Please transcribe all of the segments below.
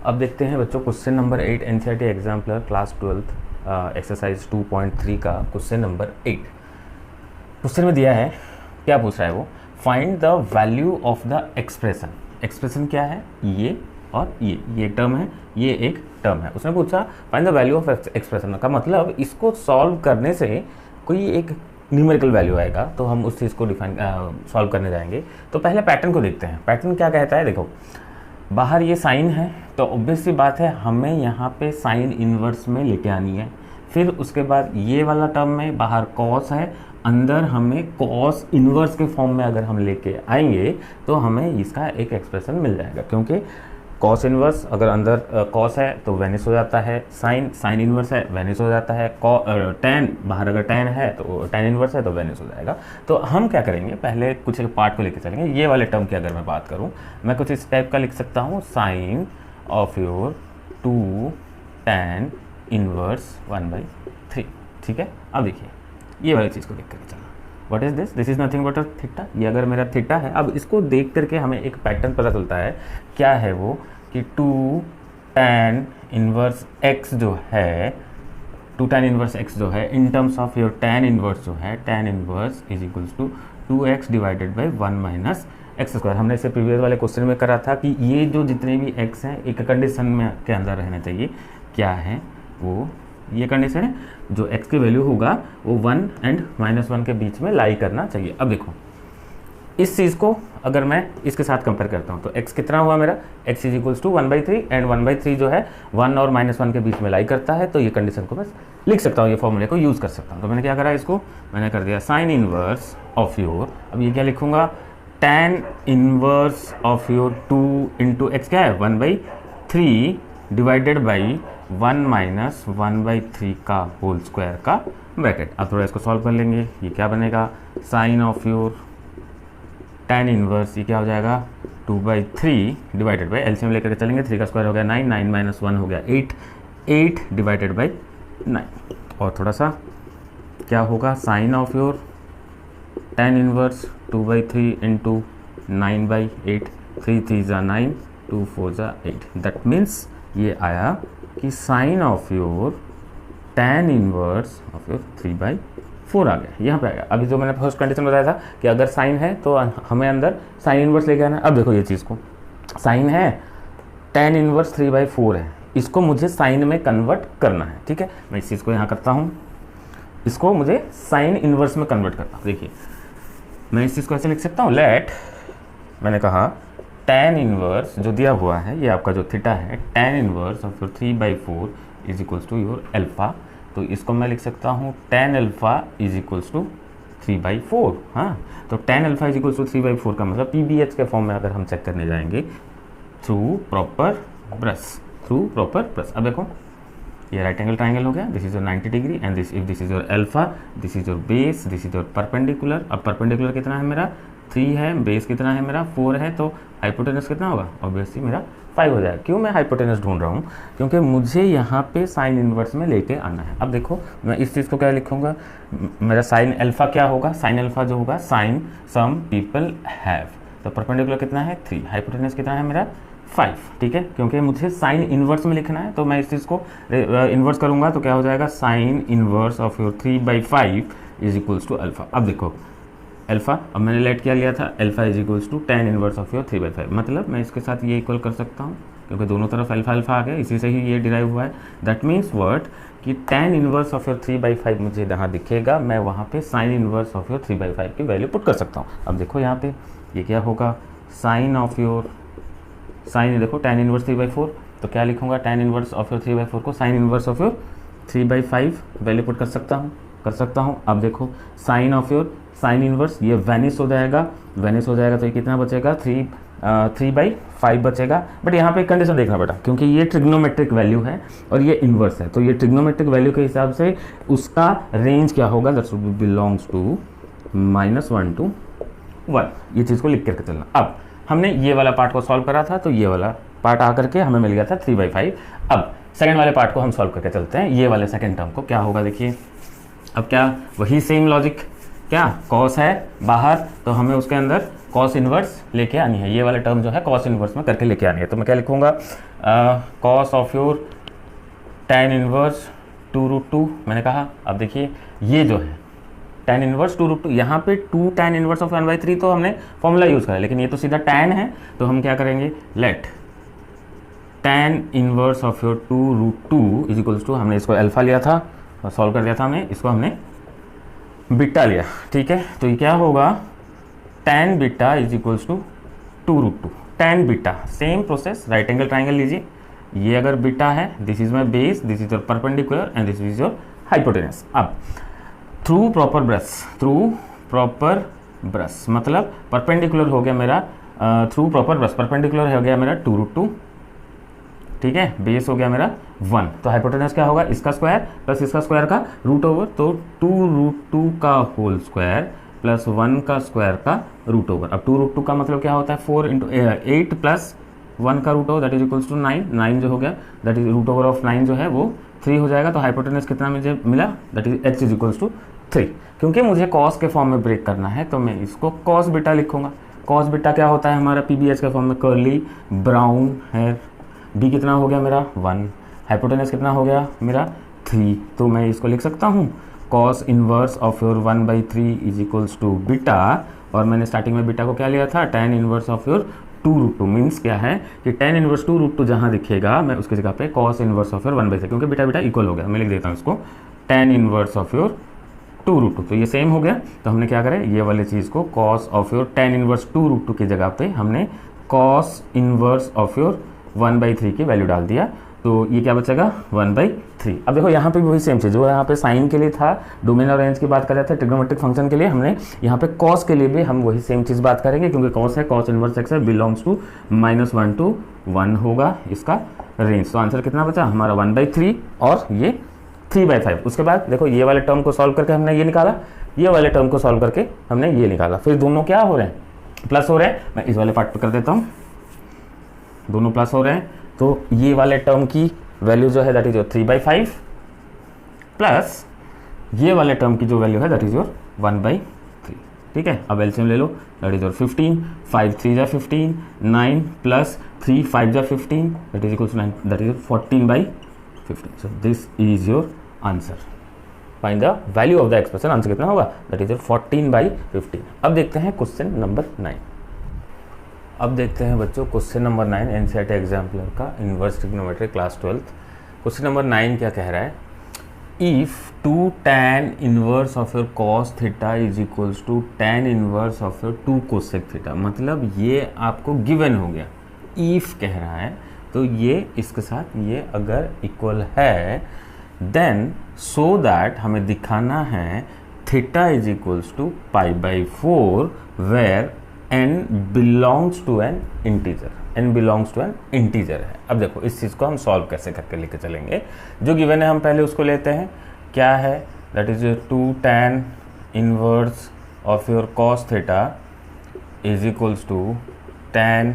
अब देखते हैं बच्चों question number 8 NCERT exemplar class 12 exercise 2.3 का क्वेश्चन नंबर 8। क्वेश्चन में दिया है, क्या पूछ रहा है वो, find the value of the expression. Expression क्या है, ये और ये एक टर्म है, ये एक टर्म है। उसने पूछा find the value of expression का मतलब इसको सॉल्व करने से कोई एक न्यूमेरिकल वैल्यू आएगा, तो हम उस चीज़ को डिफाइन सॉल्व करने जाएंगे। तो पहले पैटर्न को देखते हैं। पैटर्न क्या कहता है, देखो बाहर ये साइन है तो ऑब्वियस सी बात है हमें यहाँ पे साइन इन्वर्स में लेके आनी है। फिर उसके बाद ये वाला टर्म में बाहर कॉस है, अंदर हमें कॉस इन्वर्स के फॉर्म में अगर हम लेके आएंगे तो हमें इसका एक एक्सप्रेशन मिल जाएगा, क्योंकि कॉस इन्वर्स अगर अंदर कॉस है तो वेनिस हो जाता है, साइन इन्वर्स है वेनिस हो जाता है, टैन बाहर अगर टैन है तो टैन इन्वर्स है तो वेनिस हो जाएगा। तो हम क्या करेंगे, पहले कुछ एक पार्ट को लेकर चलेंगे। ये वाले टर्म की अगर मैं बात करूं, मैं कुछ इस टाइप का लिख सकता हूं, sine of your 2 tan inverse 1/3। ठीक है, अब देखिए ये वाली चीज़ को देख करके चलना। What is this, this is nothing but theta. ये अगर मेरा थीटा है, अब इसको देख करके हमें एक पैटर्न पता चलता है। क्या है वो कि 2 tan इनवर्स x जो है, 2 tan इनवर्स x जो है in terms of your tan inverse जो है, tan inverse is equals to 2x divided by 1 minus x square. हमने इसे प्रीवियस वाले क्वेश्चन में करा था कि ये जो जितने भी x हैं एक कंडीशन में के अंदर रहने चाहिए। क्या है वो, ये कंडीशन है जो x की वैल्यू होगा वो 1 एंड -1 के बीच में लाई करना चाहिए। अब देखो इस चीज़ को अगर मैं इसके साथ कंपेयर करता हूँ तो x कितना हुआ मेरा, x is equals to 1/3 and 1/3 जो है 1 और -1 के बीच में लाई करता है। तो ये कंडीशन को मैं लिख सकता हूँ, ये फॉर्मूले को यूज़ कर सकता हूँ। तो मैंने क्या करा, इसको मैंने कर दिया साइन इनवर्स ऑफ योर, अब ये क्या लिखूँगा, tan inverse of your 2 into x क्या है 1/3 डिवाइडेड बाई 1 माइनस 1/3 का होल स्क्वायर का ब्रैकेट। अब थोड़ा इसको सॉल्व कर लेंगे। ये क्या बनेगा, sine of your tan inverse, ये क्या हो जाएगा 2/3 डिवाइडेड बाई, एलसीएम लेकर के चलेंगे, 3 का स्क्वायर हो गया 9, 9 माइनस 1 हो गया 8, 8 डिवाइडेड बाई 9। और थोड़ा सा क्या होगा, sine of your tan inverse 2/3 into 9/8, 3 3 ज़ा 9, 2 4 ज़ा 8। दैट मीन्स ये आया कि sine of your tan inverse of your 3/4 आ गया, यहाँ पे आ गया। अभी जो मैंने फर्स्ट कंडीशन बताया था कि अगर साइन है तो हमें अंदर साइन इनवर्स लेके आना है। अब देखो ये चीज़ को, साइन है, tan इनवर्स 3/4 है, इसको मुझे साइन में कन्वर्ट करना है। ठीक है, मैं इस चीज़ को यहाँ करता हूँ, इसको मुझे साइन इनवर्स में कन्वर्ट करता हूँ। देखिए मैं इस चीज़ को ऐसे लिख सकता हूँ, लेट, मैंने कहा tan इनवर्स जो दिया हुआ है ये आपका जो थीटा है, tan inverse of your 3/4 is equals to your alpha. तो इसको मैं लिख सकता हूँ tan alpha is equals to 3/4। हाँ, तो tan alpha is equals to 3/4 का मतलब PBH के फॉर्म में अगर हम चेक करने जाएंगे थ्रू प्रॉपर ब्रश, अब देखो ये राइट एंगल ट्राइंगल हो गया, this is your 90 degree and this, if this is your alpha, this is your base, this is your perpendicular. अब परपेंडिकुलर कितना है मेरा 3 है, बेस कितना है मेरा 4 है, तो हाइपोटेनस कितना होगा, ऑब्वियसली मेरा 5 हो जाएगा। क्यों मैं हाइपोटेनस ढूंढ रहा हूँ, क्योंकि मुझे यहाँ पे साइन इनवर्स में लेके आना है। अब देखो मैं इस चीज़ को क्या लिखूँगा, मेरा साइन अल्फा क्या होगा, साइन अल्फा जो होगा साइन सम पीपल हैव, तो परपेंडिकुलर कितना है 3, हाइपोटेनस कितना है मेरा 5। ठीक है, क्योंकि मुझे साइन इनवर्स में लिखना है तो मैं इस चीज़ को इन्वर्स करूँगा तो क्या हो जाएगा, sine inverse of your 3/5 is equals to alpha. अब देखो अल्फा, अब मैंने लेट क्या लिया था, alpha is equals to tan inverse of your 3/5, मतलब मैं इसके साथ ये इक्वल कर सकता हूँ क्योंकि दोनों तरफ अल्फा अल्फा आ गया, इसी से ही ये डिराइव हुआ है। दैट मीन्स वर्ड कि tan इनवर्स ऑफ योर 3/5 मुझे यहाँ दिखेगा, मैं वहाँ पे साइन इनवर्स ऑफ योर 3/5 की वैल्यू पुट कर सकता हूँ। अब देखो यहाँ पे ये क्या होगा, साइन ऑफ योर, साइन देखो tan इनवर्स 3/4, तो क्या लिखूँगा, tan इनवर्स ऑफ योर 3/4 को sine inverse of your 3/5 value put कर सकता हूँ। अब देखो sine of your sine inverse, ये वेनिस हो जाएगा तो ये कितना बचेगा 3/5 बचेगा। बट यहाँ पे एक कंडीशन देखना बेटा, क्योंकि ये ट्रिग्नोमेट्रिक वैल्यू है और ये इन्वर्स है, तो ये ट्रिग्नोमेट्रिक वैल्यू के हिसाब से उसका रेंज क्या होगा, that should belongs to -1 to 1। ये चीज़ को लिख करके चलना। अब हमने ये वाला पार्ट को सॉल्व करा था तो ये वाला पार्ट आकर के हमें मिल गया था 3/5। अब सेकेंड वाले पार्ट को हम सॉल्व करके चलते हैं। ये वाले सेकेंड टर्म को क्या होगा, देखिए अब क्या वही सेम लॉजिक, क्या कॉस है बाहर तो हमें उसके अंदर कॉस इन्वर्स लेके आनी है, ये वाला टर्म जो है कॉस इन्वर्स में करके लेके आनी है। तो मैं क्या लिखूंगा, cos of your tan inverse 2√2 मैंने कहा। अब देखिए ये जो है tan इनवर्स 2√2, यहाँ पे 2 tan इनवर्स ऑफ 1/3 तो हमने फॉर्मूला यूज़ करा, लेकिन ये तो सीधा tan है, तो हम क्या करेंगे, let tan inverse of your 2√2 is equals to, हमने इसको अल्फा लिया था और सॉल्व कर दिया था हमने, इसको हमने बीटा लिया, ठीक है। तो ये क्या होगा, tan beta is equals to 2√2, tan beta, same process, right angle triangle लीजिए, ये अगर बीटा है, this is my base, this is your perpendicular and this is your hypotenuse. अब थ्रू प्रॉपर ब्रश मतलब परपेंडिकुलर हो गया मेरा, थ्रू प्रॉपर ब्रश परपेंडिकुलर हो गया मेरा 2√2, ठीक है, बेस हो गया मेरा 1, तो हाइपोटेनस क्या होगा, इसका स्क्वायर प्लस इसका स्क्वायर का रूट ओवर, तो 2√2 का होल स्क्वायर प्लस 1 का स्क्वायर का रूट ओवर। अब 2√2 का मतलब क्या होता है, 4 × 8 प्लस 1 का root over that is equals to 9, 9 जो हो गया that is root over of 9 जो है वो 3 हो जाएगा। तो हाइपोटेनस कितना मुझे मिला, that is h is equals to 3। क्योंकि मुझे कॉस के फॉर्म में ब्रेक करना है तो मैं इसको कॉस बीटा लिखूंगा। कॉस बीटा क्या होता है हमारा, PBH के फॉर्म में, कर्ली ब्राउन हेयर, b कितना हो गया मेरा 1, हाइपोटेनस कितना हो गया मेरा 3, तो मैं इसको लिख सकता हूँ cos inverse of your 1/3 is equals to beta, और मैंने स्टार्टिंग में बीटा को क्या लिया था, tan inverse of your 2√2, means क्या है कि tan इनवर्स 2√2 जहाँ दिखेगा मैं उसकी जगह पे cos इनवर्स ऑफ योर 1/3, क्योंकि बीटा बीटा इक्वल हो गया, मैं लिख देता हूँ इसको tan इनवर्स ऑफ योर 2√2, तो ये सेम हो गया। तो हमने क्या करें, ये वाली चीज़ को cos of your tan inverse 2√2 की जगह पे हमने cos इनवर्स ऑफ योर 1/3 की वैल्यू डाल दिया, तो ये क्या बचेगा 1/3। अब देखो यहाँ पे भी वही सेम चीज़, जो यहाँ पे साइन के लिए था, डोमेन और रेंज की बात कर रहे थे, ट्रिग्नोमेट्रिक फंक्शन के लिए हमने यहाँ पे कॉस के लिए भी हम वही सेम चीज़ बात करेंगे, क्योंकि कॉस है, कॉस इनवर्स एक्स है, बिलोंग्स टू -1 to 1 होगा इसका रेंज। तो आंसर कितना बचा हमारा 1/3 और ये 3/5। उसके बाद देखो ये वाले टर्म को सॉल्व करके हमने ये निकाला, ये वाले टर्म को सॉल्व करके हमने ये निकाला, फिर दोनों क्या हो रहे हैं, प्लस हो रहे हैं। मैं इस वाले पार्ट पर कर देता हूँ, दोनों प्लस हो रहे हैं, तो ये वाले टर्म की वैल्यू जो है दैट इज योर 3/5 प्लस ये वाले टर्म की जो वैल्यू है दैट इज योर 1/3, ठीक है। अब एलसीएम ले लो, दैट इज योर 15, 5 3 जा 15, 9 प्लस 3 5 जा 15 that is equal to 9, that is 14/15। So this is your answer, find the value of the expression, answer कितना होगा, दैट इज योर 14/15। अब देखते हैं क्वेश्चन नंबर 9। अब देखते हैं बच्चों क्वेश्चन नंबर 9 एनसीईआरटी एग्जाम्पलर का, inverse trigonometry class 12। Question number 9 क्या कह रहा है, if 2 tan inverse of your cos theta is equals to tan inverse of your 2 cosec theta, मतलब ये आपको गिवन हो गया, इफ कह रहा है, तो ये इसके साथ ये अगर इक्वल है देन सो दैट हमें दिखाना है theta is equals to π/4 where n belongs to an integer, n belongs to an integer है। अब देखो इस चीज़ को हम सॉल्व कैसे करके लेके चलेंगे, जो गिवन है हम पहले उसको लेते हैं, क्या है, that is 2 tan inverse of your cos theta is equals to tan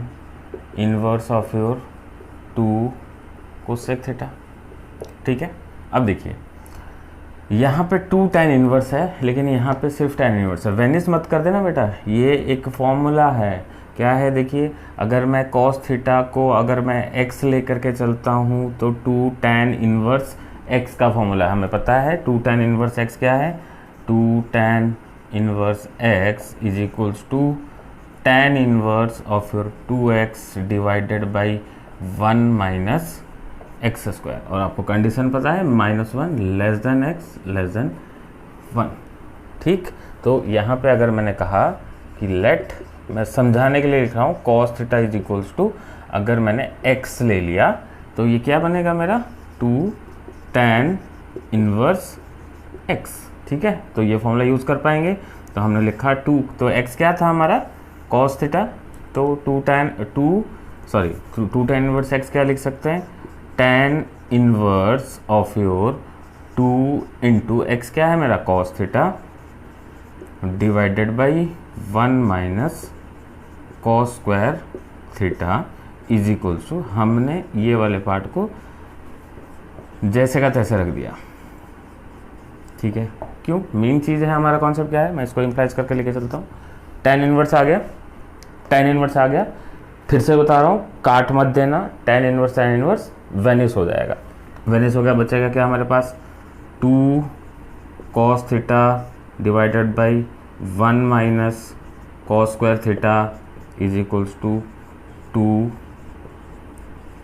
inverse of your 2 cosec theta, ठीक है। अब देखिए यहाँ पे 2 tan इनवर्स है, लेकिन यहाँ पे सिर्फ tan इनवर्स है, वेनिस मत कर देना बेटा, ये एक फॉर्मूला है, क्या है देखिए, अगर मैं cos थीटा को अगर मैं x लेकर के चलता हूँ तो 2 tan इनवर्स x का फॉर्मूला हमें पता है, 2 tan इनवर्स x क्या है, 2 tan inverse x is equals to tan inverse of your 2x divided by 1 minus x square, और आपको कंडीशन पता है -1 less than x less than 1, ठीक। तो यहाँ पे अगर मैंने कहा कि लेट, मैं समझाने के लिए लिख रहा हूँ, cos theta is equals to, अगर मैंने x ले लिया तो ये क्या बनेगा मेरा 2 tan इनवर्स x, ठीक है। तो ये फॉर्मूला यूज़ कर पाएंगे, तो हमने लिखा 2, तो x क्या था हमारा cos थीटा, तो 2 tan इनवर्स x क्या लिख सकते हैं, tan inverse of your 2 into x क्या है मेरा cos theta divided by 1 minus cos square theta is equals to, हमने ये वाले पार्ट को जैसे का तैसे रख दिया, ठीक है। क्यों, मेन चीज़ है हमारा कॉन्सेप्ट क्या है, मैं इसको इम्प्लाइज करके लेके चलता हूँ। tan इनवर्स आ गया, tan इनवर्स आ गया, फिर से बता रहा हूँ, काट मत देना, tan इनवर्स वेनिस हो जाएगा। वेनिस हो गया, बचेगा क्या हमारे पास 2 cos theta divided by 1 minus cos square theta is equals to 2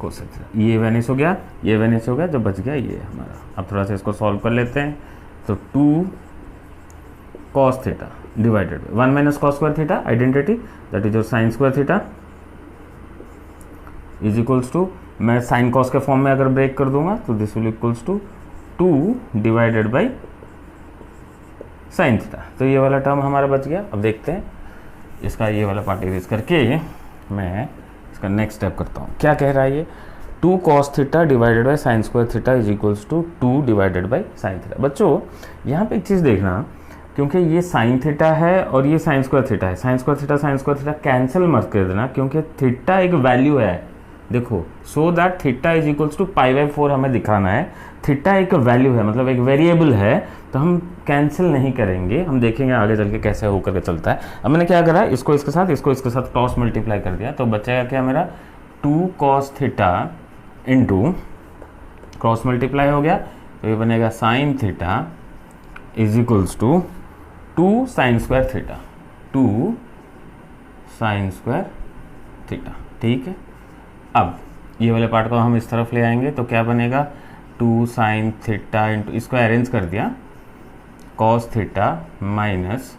cos theta. ये वेनिस हो गया, ये वेनिस हो गया, जो बच गया ये हमारा। अब थोड़ा सा इसको सॉल्व कर लेते हैं। तो 2 cos theta divided by 1 minus cos square theta identity, that is your sin square theta is equals to, मैं साइन कॉस के फॉर्म में अगर ब्रेक कर दूंगा तो this will equals to 2 divided by sine theta. तो ये वाला टर्म हमारा बच गया। अब देखते हैं इसका ये वाला पार्ट इरेज करके मैं इसका नेक्स्ट स्टेप करता हूँ। क्या कह रहा है ये, 2 cos theta divided by sine square theta is equals to 2 divided by sine theta. बच्चों यहाँ पे एक चीज़ देखना, क्योंकि ये साइन थीटा है और ये साइन स्क्वायर थीटा है, साइन स्क्वायर थीटा कैंसिल मत कर देना, क्योंकि थीटा एक वैल्यू है। देखो, so that theta is equals to π/4 हमें दिखाना है। थीटा एक वैल्यू है, मतलब एक वेरिएबल है, तो हम कैंसिल नहीं करेंगे, हम देखेंगे आगे चल के कैसे होकर के चलता है। अब मैंने क्या करा, इसको इसके साथ क्रॉस मल्टीप्लाई कर दिया, तो बचेगा क्या मेरा 2 cos theta into cross multiply हो गया, तो ये बनेगा sine theta is equals to 2 sine square theta, 2 sine square theta. ठीक है, अब ये वाले पार्ट को हम इस तरफ ले आएंगे, तो क्या बनेगा 2 साइन थीटा इंटू, इसको अरेंज कर दिया, cos theta minus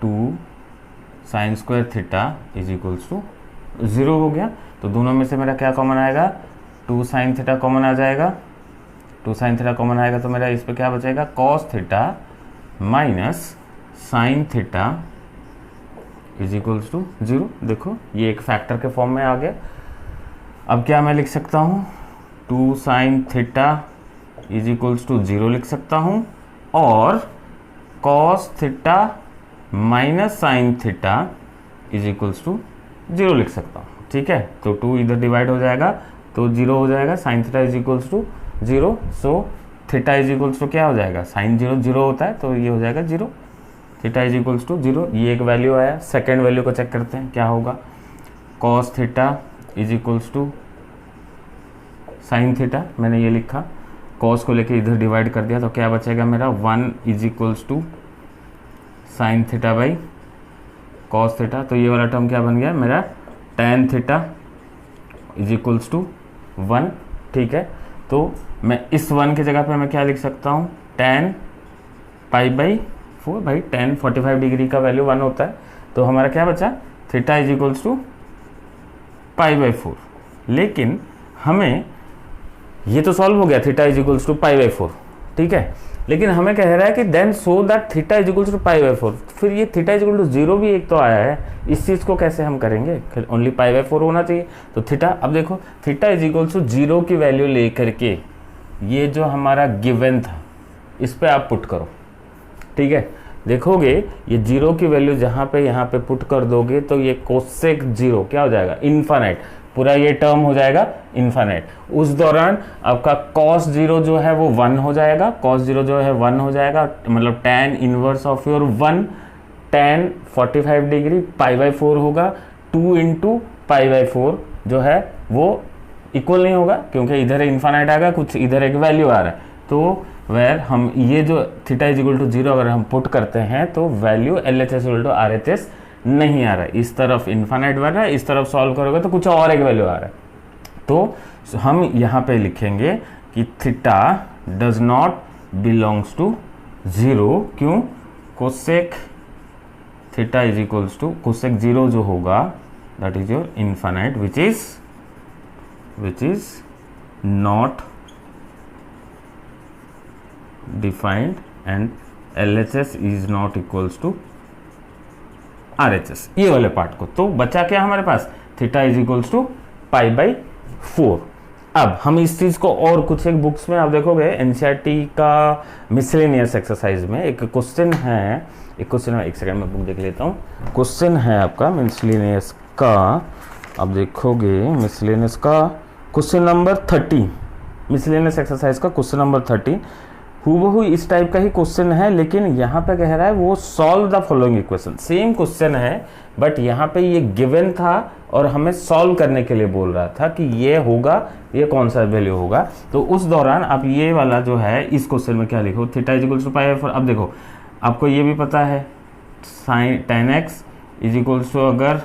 2 sine square theta is equals to 0 हो गया। तो दोनों में से मेरा क्या कॉमन आएगा, 2 साइन थीटा कॉमन आ जाएगा, 2 साइन थीटा कॉमन आएगा, तो मेरा इस पे क्या बचेगा, cos theta minus sine theta is equals to 0। देखो ये एक फैक्टर के फॉर्म में आ गया। अब क्या मैं लिख सकता हूँ, 2 sine theta is equals to 0 लिख सकता हूँ, और cos theta minus sine theta is equals to 0 लिख सकता हूँ। ठीक है, तो 2 इधर डिवाइड हो जाएगा तो 0 हो जाएगा, sine theta is equals to 0, so theta is equals to क्या हो जाएगा, साइन 0 होता है, तो ये हो जाएगा 0, थीटा इज इक्वल्स टू 0। ये एक वैल्यू आया। सेकेंड वैल्यू को चेक करते हैं क्या होगा, cos theta is equals to sine theta, मैंने ये लिखा, कॉस को लेके इधर डिवाइड कर दिया, तो क्या बचेगा मेरा 1 is equals to sine theta by cos theta. तो ये वाला टर्म क्या बन गया मेरा, tan theta is equals to 1। ठीक है, तो मैं इस 1 की जगह पे मैं क्या लिख सकता हूँ, tan π/4, भाई tan 45 डिग्री का वैल्यू 1 होता है, तो हमारा क्या बचा, थीटा इज इक्वल्स टू π/4। लेकिन हमें ये तो सॉल्व हो गया, थीटा इज इक्वल्स टू π/4, ठीक है, लेकिन हमें कह रहा है कि then so that theta is equals to π/4। फिर ये थीटा इज इक्वल टू 0 भी एक तो आया है, इस चीज़ को कैसे हम करेंगे, ओनली π/4 होना चाहिए। तो थीटा, अब देखो थीटा इज इक्वल्स टू 0 की वैल्यू लेकर के ये जो हमारा गिवन था इस पे आप पुट करो। ठीक है, देखोगे ये 0 की वैल्यू जहाँ पे यहाँ पे पुट कर दोगे तो ये कोसेक 0 क्या हो जाएगा, इन्फानाइट, पूरा ये टर्म हो जाएगा इन्फानाइट। उस दौरान आपका cos 0 जो है वो 1 हो जाएगा, cos 0 जो है 1 हो जाएगा, मतलब tan inverse of your 1 tan 45 degree π/4 होगा, 2 इंटू π/4 जो है वो इक्वल नहीं होगा क्योंकि इधर इन्फानाइट आएगा, कुछ इधर एक वैल्यू आ रहा है, तो वेर हम ये जो थीटा इज इक्वल टू 0 अगर हम पुट करते हैं तो value LHS equal to RHS नहीं आ रहा है, इस तरफ इन्फानाइट बन रहा है, इस तरफ सॉल्व करोगे तो कुछ और एक वैल्यू आ रहा है। तो हम यहाँ पे लिखेंगे कि theta does not belongs to 0, क्यों, cosec theta is equals to cosec 0 जो होगा that is your infinite which is not defined and LHS is not equals to RHS, ये वाले पार्ट को। तो बचा क्या हमारे पास, थीटा इज इक्वल्स टू π/4। अब हम इस चीज को और कुछ एक बुक्स में आप देखोगे, NCERT का मिसलेनियस एक्सरसाइज में एक क्वेश्चन है, एक सेकंड में बुक देख लेता हूँ, क्वेश्चन है आपका मिसलेनियस का, आप देखोगे मिसलेनियस का क्वेश्चन नंबर 30, मिसलेनियस एक्सरसाइज का क्वेश्चन नंबर 30, हूबहू इस टाइप का ही क्वेश्चन है, लेकिन यहाँ पे कह रहा है वो solve the following equation. Same question है बट यहाँ पे ये गिवन था और हमें सॉल्व करने के लिए बोल रहा था कि ये होगा, ये कौन सा वैल्यू होगा। तो उस दौरान आप ये वाला जो है इस क्वेश्चन में क्या लिखो, theta is equals to pi by 4। अब देखो आपको ये भी पता है sine tan x is equals to अगर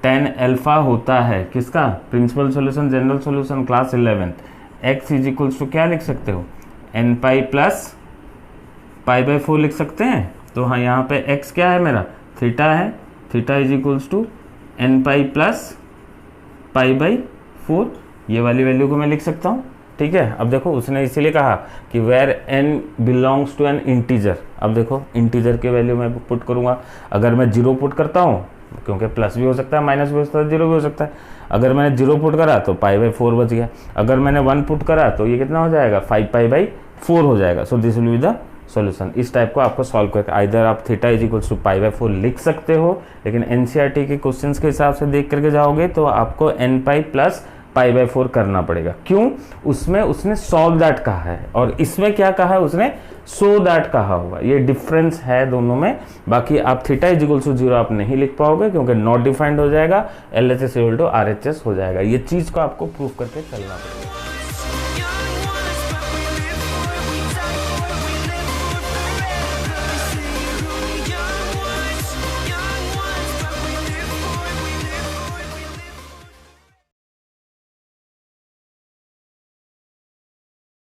tan अल्फा होता है किसका, principal solution general solution class 11th, x is equals to क्या लिख सकते हो, n pi plus pi by 4 लिख सकते हैं। तो हाँ यहाँ पे x क्या है मेरा, थीटा है, theta is equals to n pi plus pi by 4, ये वाली वैल्यू को मैं लिख सकता हूँ। ठीक है, अब देखो उसने इसीलिए कहा कि where n belongs to an integer. अब देखो इंटीजर के वैल्यू मैं पुट करूँगा, अगर मैं 0 पुट करता हूँ क्योंकि प्लस भी हो सकता है, माइनस भी हो सकता है, 0 भी हो सकता है। अगर मैंने 0 पुट करा तो पाई बाई 4 बच गया, अगर मैंने 1 पुट करा तो ये कितना हो जाएगा, 5 पाई बाई 4 हो जाएगा। So this will be the solution. इस टाइप को आपको सॉल्व करके आइदर आप theta is equals to pi by 4 लिख सकते हो, लेकिन एनसीईआरटी के क्वेश्चंस के हिसाब से देख करके जाओगे तो आपको n pi plus pi by 4 करना पड़ेगा। क्यों, उसमें उसने सॉल्व दैट कहा है और इसमें क्या कहा है उसने, सो दैट कहा होगा। ये डिफरेंस है दोनों में। बाकी आप थीटा इज इक्वल्स टू 0 आप नहीं लिख पाओगे क्योंकि नॉट डिफाइंड हो जाएगा, LHS इक्वल टू RHS हो जाएगा। ये चीज को आपको प्रूव करके चलना पड़ेगा।